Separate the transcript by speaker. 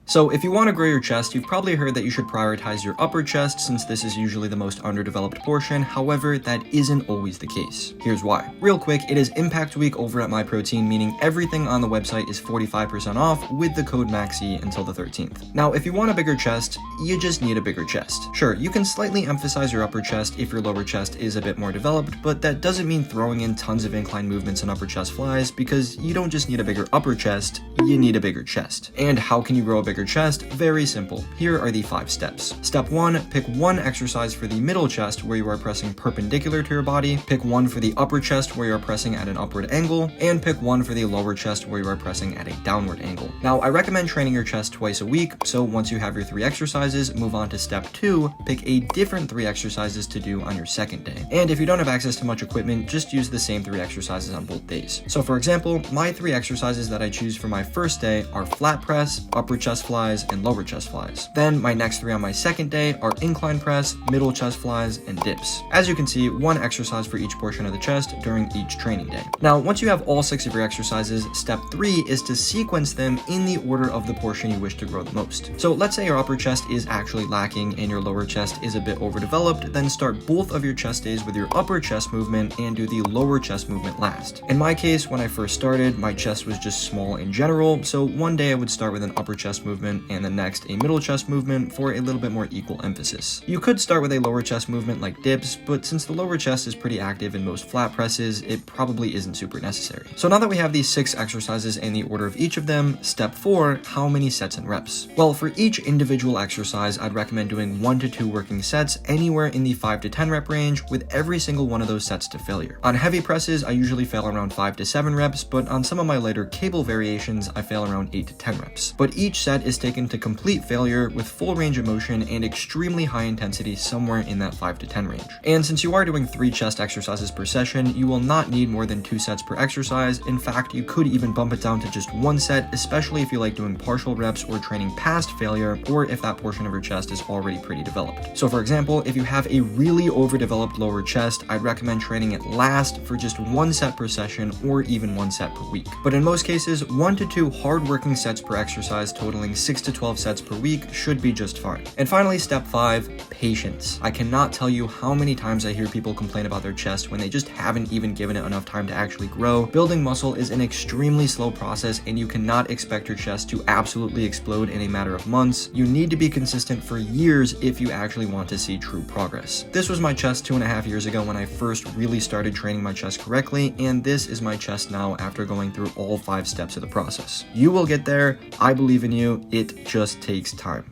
Speaker 1: So if you want to grow your chest, you've probably heard that you should prioritize your upper chest since this is usually the most underdeveloped portion. However, that isn't always the case. Here's why. Real quick, it is Impact Week over at MyProtein, meaning everything on the website is 45% off with the code MAXE until the 13th. Now, if you want a bigger chest, you just need a bigger chest. Sure, you can slightly emphasize your upper chest if your lower chest is a bit more developed, but that doesn't mean throwing in tons of incline movements and upper chest flies, because you don't just need a bigger upper chest, you need a bigger chest. And how can you grow a bigger chest? Very simple. Here are the 5 steps. Step 1, pick one exercise for the middle chest where you are pressing perpendicular to your body, pick one for the upper chest where you are pressing at an upward angle, and pick one for the lower chest where you are pressing at a downward angle. Now, I recommend training your chest twice a week, so once you have your 3 exercises, move on to step 2, pick a different 3 exercises to do on your second day. And if you don't have access to much equipment, just use the same 3 exercises on both days. So for example, my 3 exercises that I choose for my first day are flat press, upper chest flies, and lower chest flies. Then my next 3 on my second day are incline press, middle chest flies, and dips. As you can see, 1 exercise for each portion of the chest during each training day. Now, once you have all 6 of your exercises, step 3 is to sequence them in the order of the portion you wish to grow the most. So let's say your upper chest is actually lacking and your lower chest is a bit overdeveloped, then start both of your chest days with your upper chest movement and do the lower chest movement last. In my case, when I first started, my chest was just small in general, so one day I would start with an upper chest movement and the next a middle chest movement for a little bit more equal emphasis. You could start with a lower chest movement like dips, but since the lower chest is pretty active in most flat presses, it probably isn't super necessary. So now that we have these 6 exercises in the order of each of them, step 4, how many sets and reps? Well, for each individual exercise, I'd recommend doing 1 to 2 working sets anywhere in the 5 to 10 rep range, with every single one of those sets to failure. On heavy presses, I usually fail around 5 to 7 reps, but on some of my later cable variations, I fail around 8 to 10 reps. But each set is taken to complete failure with full range of motion and extremely high intensity somewhere in that 5 to 10 range. And since you are doing 3 chest exercises per session, you will not need more than 2 sets per exercise. In fact, you could even bump it down to just 1 set, especially if you like doing partial reps or training past failure, or if that portion of your chest is already pretty developed. So for example, if you have a really overdeveloped lower chest, I'd recommend training it last for just 1 set per session or even 1 set per week. But in most cases, 1 to 2 hard working sets per exercise totaling 6 to 12 sets per week should be just fine. And finally, step 5, patience. I cannot tell you how many times I hear people complain about their chest when they just haven't even given it enough time to actually grow. Building muscle is an extremely slow process, and you cannot expect your chest to absolutely explode in a matter of months. You need to be consistent for years if you actually want to see true progress. This was my chest 2.5 years ago when I first really started training my chest correctly, and this is my chest now after going through all 5 steps of the process. You will get there. I believe in you. It just takes time.